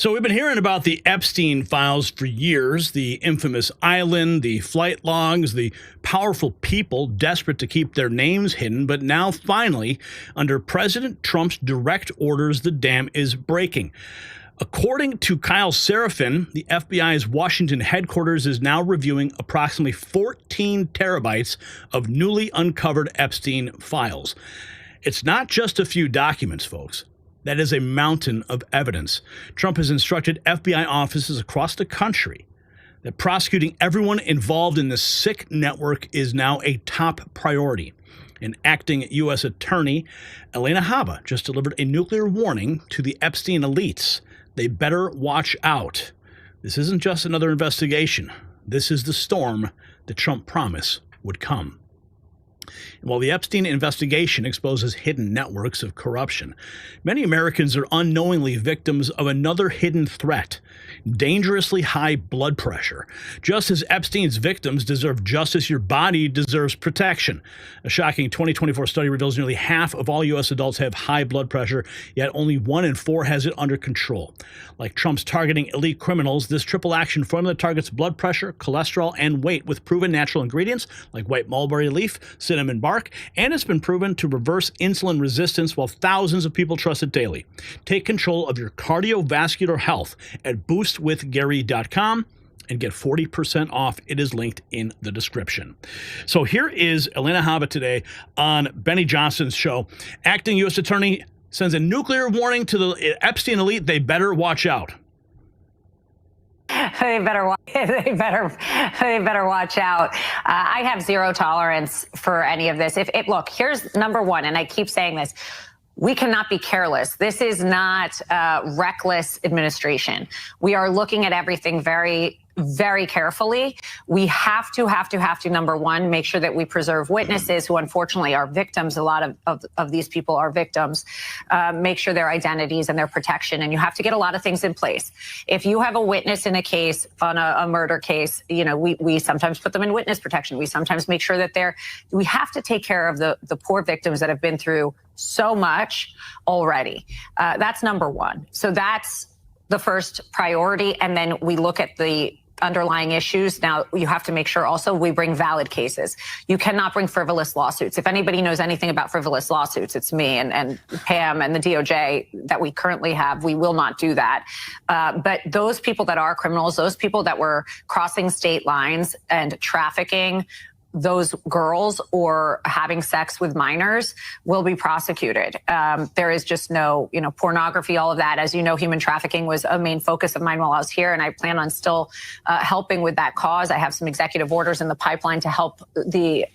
So we've been hearing about the Epstein files for years, the infamous island, the flight logs, the powerful people desperate to keep their names hidden. But now finally, under President Trump's direct orders, the dam is breaking. According to Kyle Seraphin, the FBI's Washington headquarters is now reviewing approximately 14 terabytes of newly uncovered Epstein files. It's not just a few documents, folks. That is a mountain of evidence. Trump has instructed FBI offices across the country that prosecuting everyone involved in this sick network is now a top priority. An acting U.S. attorney, Elena Haba, just delivered a nuclear warning to the Epstein elites. They better watch out. This isn't just another investigation. This is the storm that Trump promised would come. While the Epstein investigation exposes hidden networks of corruption, many Americans are unknowingly victims of another hidden threat: dangerously high blood pressure. Just as Epstein's victims deserve justice, your body deserves protection. A shocking 2024 study reveals nearly half of all U.S. adults have high blood pressure, yet only 1 in 4 has it under control. Like Trump's targeting elite criminals, this triple action formula targets blood pressure, cholesterol, and weight with proven natural ingredients like white mulberry leaf, cinnamon bark, and it's been proven to reverse insulin resistance while thousands of people trust it daily. Take control of your cardiovascular health at boostwithgary.com and get 40% off. It is linked in the description. So here is Elena Haba today on Benny Johnson's show. Acting U.S. Attorney sends a nuclear warning to the Epstein elite. They better watch out. They better watch out. I have zero tolerance for any of this. Look, here's number one, and I keep saying this. We cannot be careless. This is not reckless administration. We are looking at everything very, very carefully. We have to, number one, make sure that we preserve witnesses who unfortunately are victims. A lot of these people are victims. Make sure their identities and their protection. And you have to get a lot of things in place. If you have a witness in a case, on a murder case, you know, we sometimes put them in witness protection. We sometimes make sure that we have to take care of the poor victims that have been through so much already. That's number one. So that's the first priority. And then we look at the underlying issues. Now, you have to make sure also we bring valid cases. You cannot bring frivolous lawsuits. If anybody knows anything about frivolous lawsuits, it's me and Pam and the DOJ that we currently have. We will not do that. But those people that are criminals, those people that were crossing state lines and trafficking those girls or having sex with minors will be prosecuted. There is just no, pornography, all of that. As you know, human trafficking was a main focus of mine while I was here, and I plan on still helping with that cause. I have some executive orders in the pipeline to help the,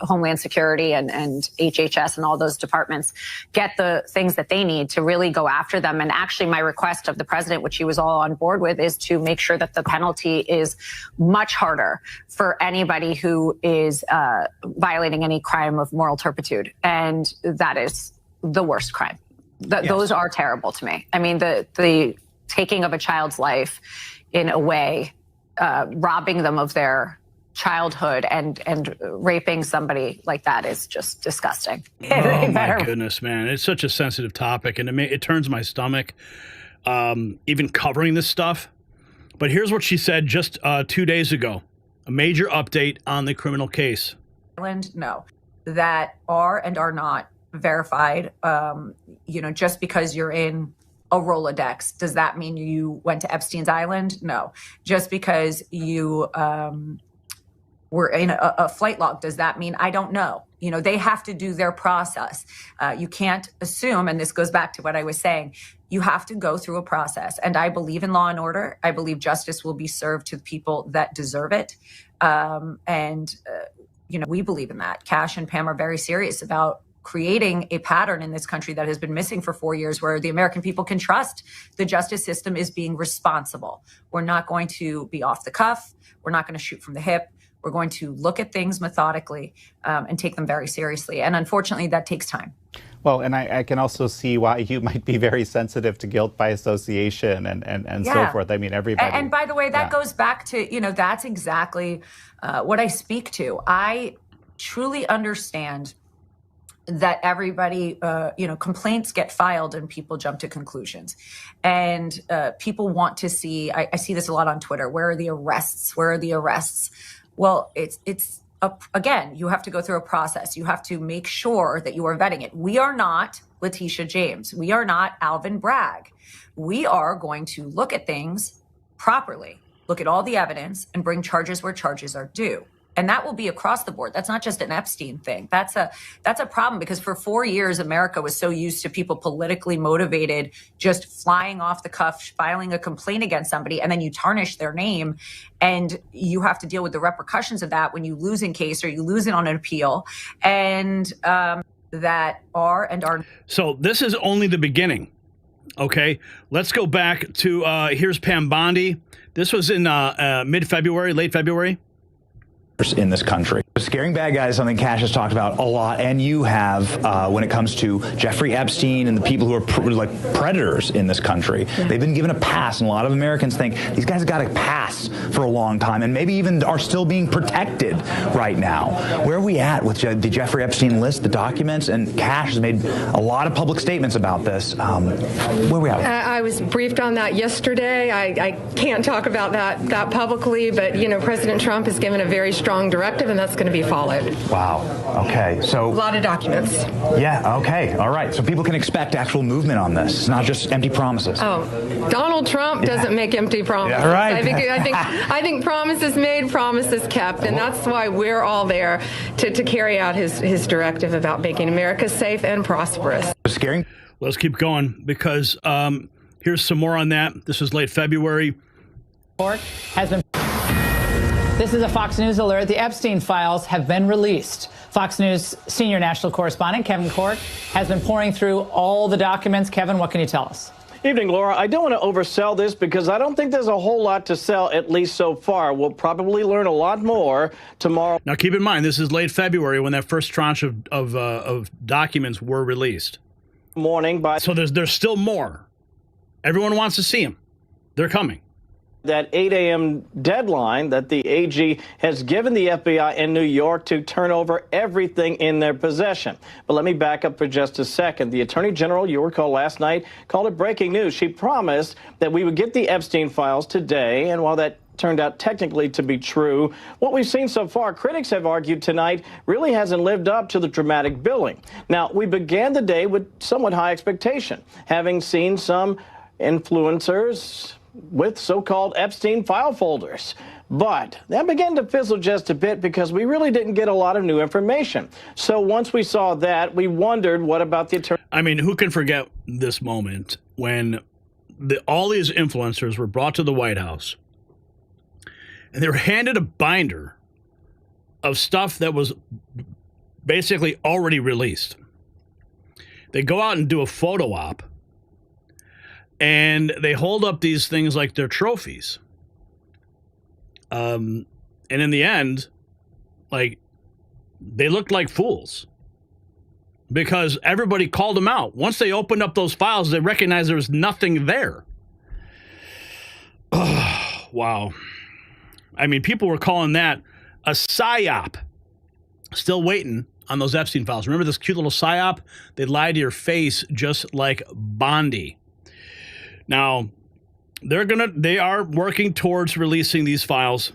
Homeland Security and HHS and all those departments get the things that they need to really go after them. And actually, my request of the president, which he was all on board with, is to make sure that the penalty is much harder for anybody who is violating any crime of moral turpitude. And that is the worst crime. Yes. Those are terrible to me. I mean, the taking of a child's life in a way, robbing them of their childhood and raping somebody like that is just disgusting. Oh, my goodness, man. It's such a sensitive topic, and it turns my stomach even covering this stuff. But here's what she said just 2 days ago. A major update on the criminal case. No, that are and are not verified. Just because you're in a Rolodex, does that mean you went to Epstein's Island? No. Just because you were in a flight log, does that mean? I don't know. They have to do their process. You can't assume, and this goes back to what I was saying, you have to go through a process. And I believe in law and order. I believe justice will be served to the people that deserve it. We believe in that. Cash and Pam are very serious about creating a pattern in this country that has been missing for 4 years, where the American people can trust the justice system is being responsible. We're not going to be off the cuff. We're not going to shoot from the hip. We're going to look at things methodically and take them very seriously. And unfortunately, that takes time. Well, and I can also see why you might be very sensitive to guilt by association and so forth. I mean, everybody. And by the way, that goes back to, that's exactly what I speak to. I truly understand that everybody, complaints get filed and people jump to conclusions. And people want to see, I see this a lot on Twitter, where are the arrests? Where are the arrests? Well, again, you have to go through a process. You have to make sure that you are vetting it. We are not Letitia James. We are not Alvin Bragg. We are going to look at things properly, look at all the evidence, and bring charges where charges are due. And that will be across the board. That's not just an Epstein thing. That's a problem, because for 4 years, America was so used to people politically motivated, just flying off the cuff, filing a complaint against somebody, and then you tarnish their name. And you have to deal with the repercussions of that when you lose in case or you lose it on an appeal. And that are and are. So this is only the beginning. Okay, let's go back to here's Pam Bondi. This was in mid-February, late February. In this country. Scaring bad guys is something Cash has talked about a lot, and you have when it comes to Jeffrey Epstein and the people who are like predators in this country. Yeah. They've been given a pass, and a lot of Americans think these guys have got a pass for a long time and maybe even are still being protected right now. Where are we at with the Jeffrey Epstein list, the documents? And Cash has made a lot of public statements about this. Where are we at? I was briefed on that yesterday. I can't talk about that publicly, but President Trump has given a very strong directive, and that's going to be followed. Wow. Okay. So a lot of documents. Yeah. Okay. All right. So people can expect actual movement on this. It's not just empty promises. Oh, Donald Trump doesn't make empty promises. Yeah, right. I think promises made, promises kept, and that's why we're all there to carry out his directive about making America safe and prosperous. Scaring. Let's keep going, because here's some more on that. This is late February. This is a Fox News alert. The Epstein files have been released. Fox News senior national correspondent Kevin Corke has been pouring through all the documents. Kevin, what can you tell us? Evening, Laura. I don't want to oversell this because I don't think there's a whole lot to sell, at least so far. We'll probably learn a lot more tomorrow. Now, keep in mind, this is late February when that first tranche of documents were released. So there's still more. Everyone wants to see them. They're coming. That 8 a.m. deadline that the AG has given the FBI in New York to turn over everything in their possession. But let me back up for just a second. The Attorney General, you recall last night, called it breaking news. She promised that we would get the Epstein files today, and while that turned out technically to be true, what we've seen so far, critics have argued tonight, really hasn't lived up to the dramatic billing. Now, we began the day with somewhat high expectation, having seen some influencers with so-called Epstein file folders. But that began to fizzle just a bit because we really didn't get a lot of new information. So once we saw that, we wondered, what about the attorney? I mean, who can forget this moment when all these influencers were brought to the White House and they were handed a binder of stuff that was basically already released. They go out and do a photo op, and they hold up these things like they're trophies. And in the end, like, they looked like fools because everybody called them out. Once they opened up those files, they recognized there was nothing there. Oh, wow. I mean, people were calling that a psyop. Still waiting on those Epstein files. Remember this cute little psyop? They lied to your face just like Bondi. Now, they are working towards releasing these files.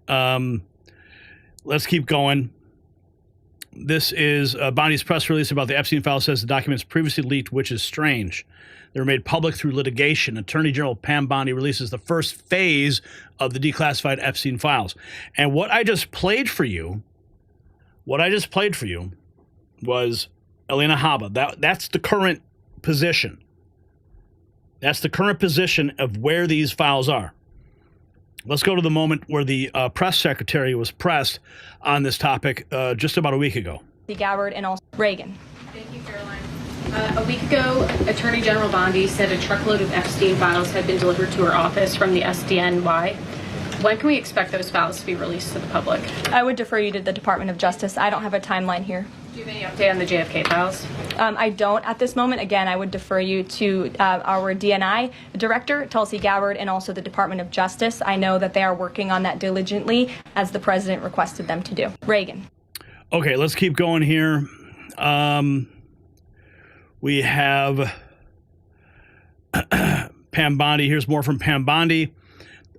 Let's keep going. This is Bondi's press release about the Epstein files says the documents previously leaked, which is strange. They were made public through litigation. Attorney General Pam Bondi releases the first phase of the declassified Epstein files. And what I just played for you was Elena Haba. That's the current position. That's the current position of where these files are. Let's go to the moment where the press secretary was pressed on this topic just about a week ago. Gabbard and also Reagan. Thank you, Caroline. A week ago, Attorney General Bondi said a truckload of Epstein files had been delivered to her office from the SDNY. When can we expect those files to be released to the public? I would defer you to the Department of Justice. I don't have a timeline here. Do you have any update on the JFK files? I don't at this moment. Again, I would defer you to our DNI director, Tulsi Gabbard, and also the Department of Justice. I know that they are working on that diligently, as the president requested them to do. Reagan. Okay, let's keep going here. We have Pam Bondi. Here's more from Pam Bondi.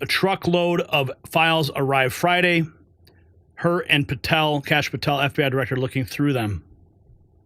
A truckload of files arrived Friday. Her and Patel, Kash Patel, FBI director, looking through them.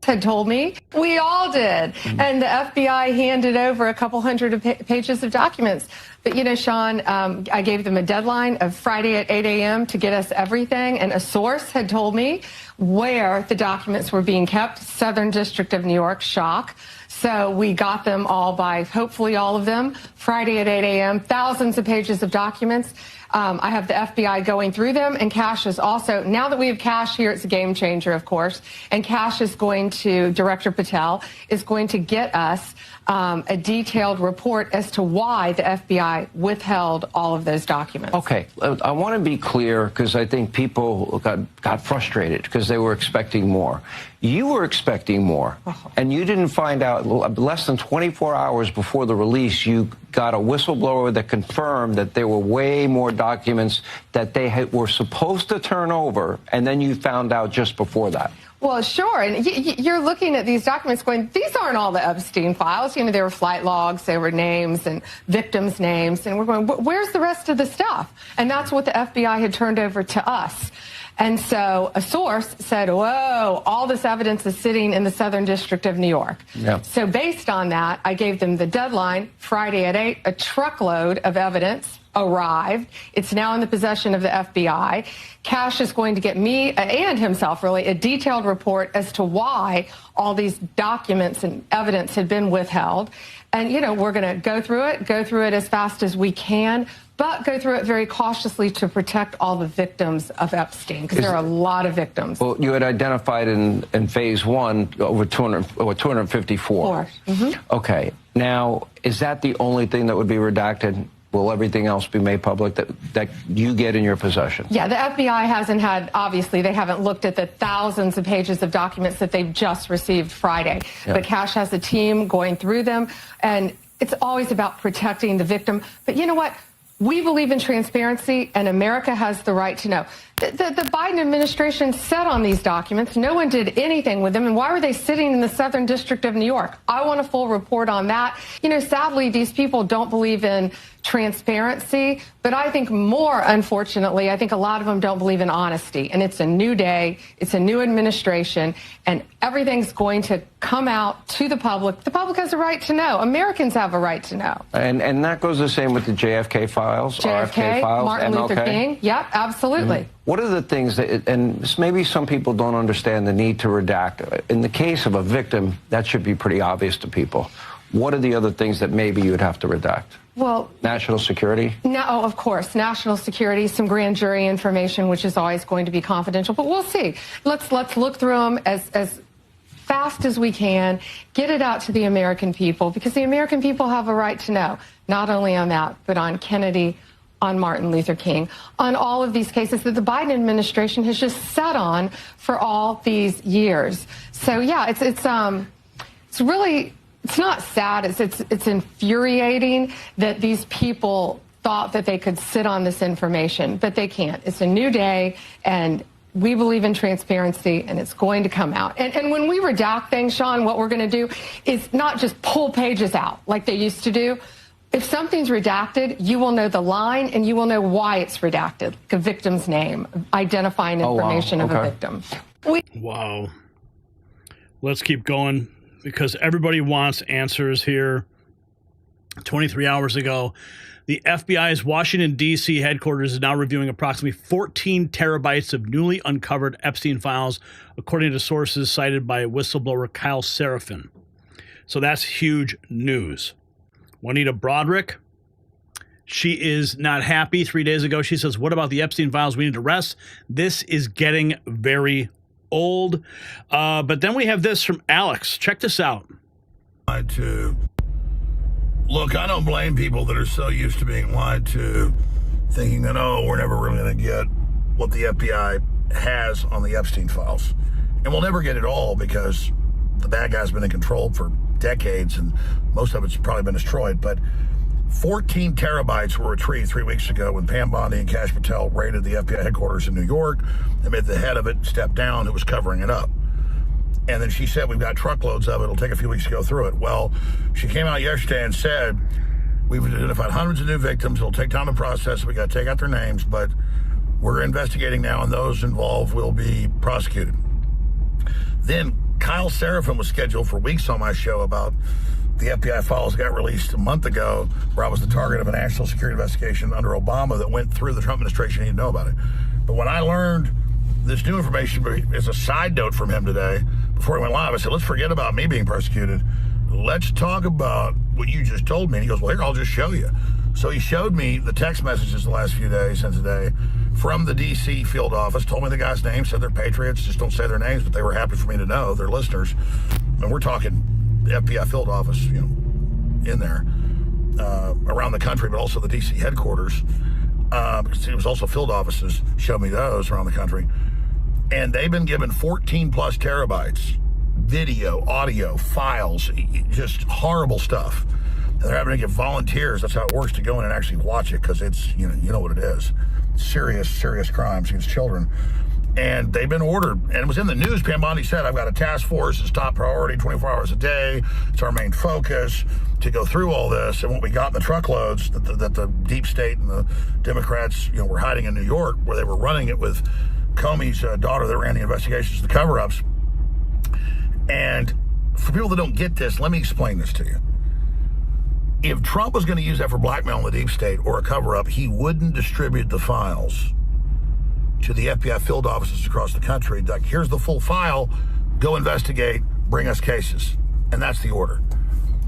Had told me. We all did. And the FBI handed over a couple hundred pages of documents. But, you know, Sean, I gave them a deadline of Friday at 8 a.m. to get us everything. And a source had told me where the documents were being kept, Southern District of New York, shock. So we got them all by, hopefully all of them, Friday at 8 a.m., thousands of pages of documents. I have the FBI going through them, and Kash is also, now that we have Kash here, it's a game changer, of course, and Kash is going to, Director Patel, is going to get us a detailed report as to why the FBI withheld all of those documents. Okay, I want to be clear because I think people got frustrated because they were expecting more. You were expecting more, and you didn't find out less than 24 hours before the release. You got a whistleblower that confirmed that there were way more documents that they were supposed to turn over, and then you found out just before that. Well, sure. And you're looking at these documents going, these aren't all the Epstein files. You know, there were flight logs, there were names and victims' names. And we're going, where's the rest of the stuff? And that's what the FBI had turned over to us. And so a source said, whoa, all this evidence is sitting in the Southern District of New York. Yeah. So based on that, I gave them the deadline, Friday at 8, a truckload of evidence arrived. It's now in the possession of the FBI. Kash is going to get me and himself, really, a detailed report as to why all these documents and evidence had been withheld. And, you know, we're going to go through it as fast as we can, but go through it very cautiously to protect all the victims of Epstein, because there are a lot of victims. Well, you had identified in phase one over 254. Mm-hmm. Okay. Now, is that the only thing that would be redacted? Will everything else be made public that you get in your possession? Yeah, the FBI hasn't had, obviously, they haven't looked at the thousands of pages of documents that they've just received Friday. Yeah. But Kash has a team going through them, and it's always about protecting the victim. But you know what? We believe in transparency, and America has the right to know. The Biden administration sat on these documents. No one did anything with them. And why were they sitting in the Southern District of New York? I want a full report on that. You know, sadly, these people don't believe in transparency, but I think more, unfortunately, I think a lot of them don't believe in honesty. And it's a new day. It's a new administration, and everything's going to come out to the public. The public has a right to know. Americans have a right to know. And that goes the same with the JFK files, JFK, RFK files, Martin MLK. Luther King. Yep, absolutely. Mm-hmm. What are the things that, and maybe some people don't understand the need to redact. In the case of a victim, that should be pretty obvious to people. What are the other things that maybe you would have to redact? Well, national security? No, of course, national security, some grand jury information, which is always going to be confidential, but we'll see. Let's look through them as fast as we can, get it out to the American people, because the American people have a right to know, not only on that, but on Kennedy, on Martin Luther King, on all of these cases that the Biden administration has just sat on for all these years. So yeah, it's really, it's not sad. It's infuriating that these people thought that they could sit on this information, but they can't. It's a new day, and we believe in transparency, and it's going to come out. And when we redact things, Sean, what we're going to do is not just pull pages out like they used to do. If something's redacted, you will know the line, and you will know why it's redacted, like a victim's name, identifying information of a victim. Wow. Let's keep going, because everybody wants answers here. 23 hours ago, the FBI's Washington, D.C. headquarters is now reviewing approximately 14 terabytes of newly uncovered Epstein files, according to sources cited by whistleblower Kyle Seraphin. So that's huge news. Juanita Broderick, she is not happy. 3 days ago, she says, what about the Epstein files? We need to rest. This is getting very old. But then we have this from Alex. Check this out. Look, I don't blame people that are so used to being lied to, thinking that, oh, we're never really going to get what the FBI has on the Epstein files. And we'll never get it all, because the bad guy's been in control for decades, and most of it's probably been destroyed. But 14 terabytes were retrieved 3 weeks ago when Pam Bondi and Kash Patel raided the FBI headquarters in New York. They made the head of it step down, who was covering it up. And then she said, we've got truckloads of it. It'll take a few weeks to go through it. Well, she came out yesterday and said, we've identified hundreds of new victims. It'll take time to process. We got to take out their names, but we're investigating now, and those involved will be prosecuted. Then Kyle Seraphin was scheduled for weeks on my show about the FBI files got released a month ago, where I was the target of a national security investigation under Obama that went through the Trump administration. He didn't know about it. But when I learned this new information as a side note from him today, before he went live, I said, let's forget about me being persecuted. Let's talk about what you just told me. And he goes, well, here, I'll just show you. So he showed me the text messages the last few days and today from the D.C. field office, told me the guy's name, said they're patriots, just don't say their names, but they were happy for me to know, they're listeners. And we're talking the FBI field office, in there, around the country, but also the D.C. headquarters. Because it was also field offices, showed me those around the country. And they've been given 14 plus terabytes, video, audio, files, just horrible stuff. And they're having to get volunteers, that's how it works, to go in and actually watch it, because it's, you know what it is. Serious crimes against children. And they've been ordered, and it was in the news. Pam Bondi said, I've got a task force, it's top priority, 24 hours a day. It's our main focus to go through all this. And what we got in the truckloads that the deep state and the Democrats, were hiding in New York, where they were running it with Comey's daughter that ran the investigations, the cover-ups. And for people that don't get this, let me explain this to you. If Trump was going to use that for blackmail in the deep state or a cover-up, he wouldn't distribute the files to the FBI field offices across the country. Like, here's the full file, go investigate, bring us cases. And that's the order.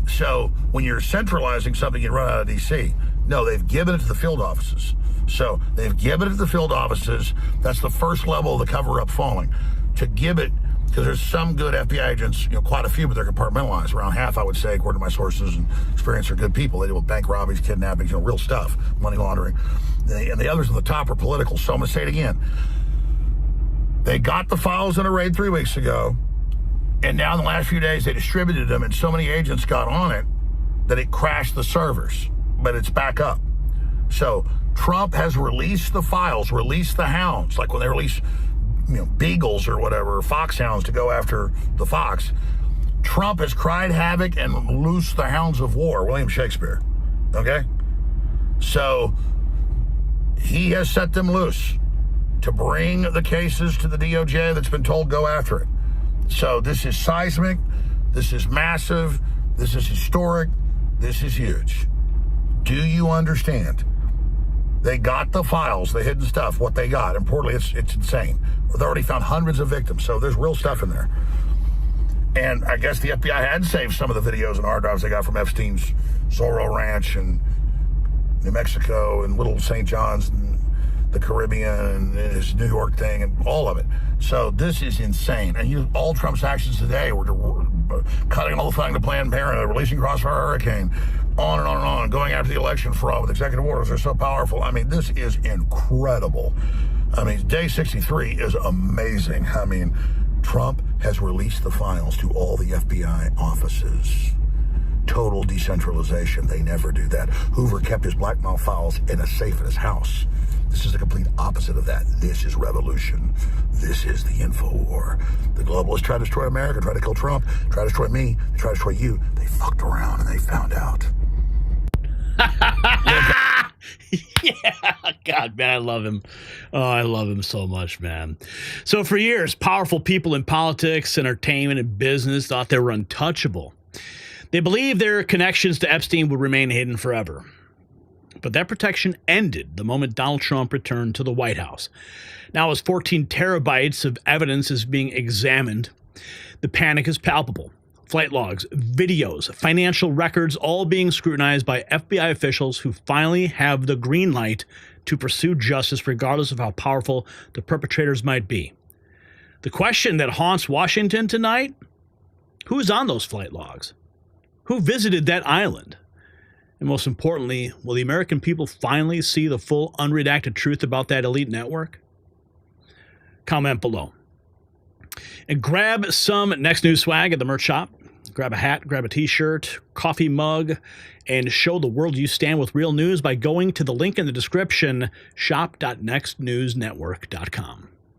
So when you're centralizing something, you run out of D.C. No, they've given it to the field offices. So they've given it to the field offices. That's the first level of the cover-up falling. To give it, because there's some good FBI agents, quite a few, but they're compartmentalized. Around half, I would say, according to my sources and experience, are good people. They deal with bank robberies, kidnappings, real stuff, money laundering. And the others at the top are political. So I'm going to say it again. They got the files in a raid 3 weeks ago, and now in the last few days, they distributed them, and so many agents got on it that it crashed the servers, but it's back up. So Trump has released the files, released the hounds, like when they release beagles or whatever, foxhounds to go after the fox. Trump has cried havoc and loosed the hounds of war, William Shakespeare, okay? So he has set them loose to bring the cases to the DOJ that's been told go after it. So this is seismic, this is massive, this is historic, this is huge. Do you understand? They got the files, the hidden stuff, what they got. Importantly, it's insane. They've already found hundreds of victims, so there's real stuff in there. And I guess the FBI had saved some of the videos and hard drives they got from Epstein's Zorro Ranch and New Mexico and Little St. John's and the Caribbean and his New York thing and all of it. So this is insane. And all Trump's actions today were cutting all the funding to Planned Parenthood, releasing Crossfire Hurricane, on and on and on, going after the election fraud with executive orders. They're so powerful. I mean, this is incredible. I mean, day 63 is amazing. I mean, Trump has released the files to all the FBI offices. Total decentralization. They never do that. Hoover kept his blackmail files in a safe in his house. This is the complete opposite of that. This is revolution. This is the info war. The globalists try to destroy America, try to kill Trump, try to destroy me, they try to destroy you. They fucked around and they found out. Yeah, God, man, I love him. Oh, I love him so much, man. So for years, powerful people in politics, entertainment, and business thought they were untouchable. They believed their connections to Epstein would remain hidden forever. But that protection ended the moment Donald Trump returned to the White House. Now, as 14 terabytes of evidence is being examined, the panic is palpable. Flight logs, videos, financial records, all being scrutinized by FBI officials who finally have the green light to pursue justice regardless of how powerful the perpetrators might be. The question that haunts Washington tonight: who's on those flight logs? Who visited that island? And most importantly, will the American people finally see the full unredacted truth about that elite network? Comment below. And grab some Next News swag at the merch shop. Grab a hat, grab a t-shirt, coffee mug, and show the world you stand with real news by going to the link in the description, shop.nextnewsnetwork.com.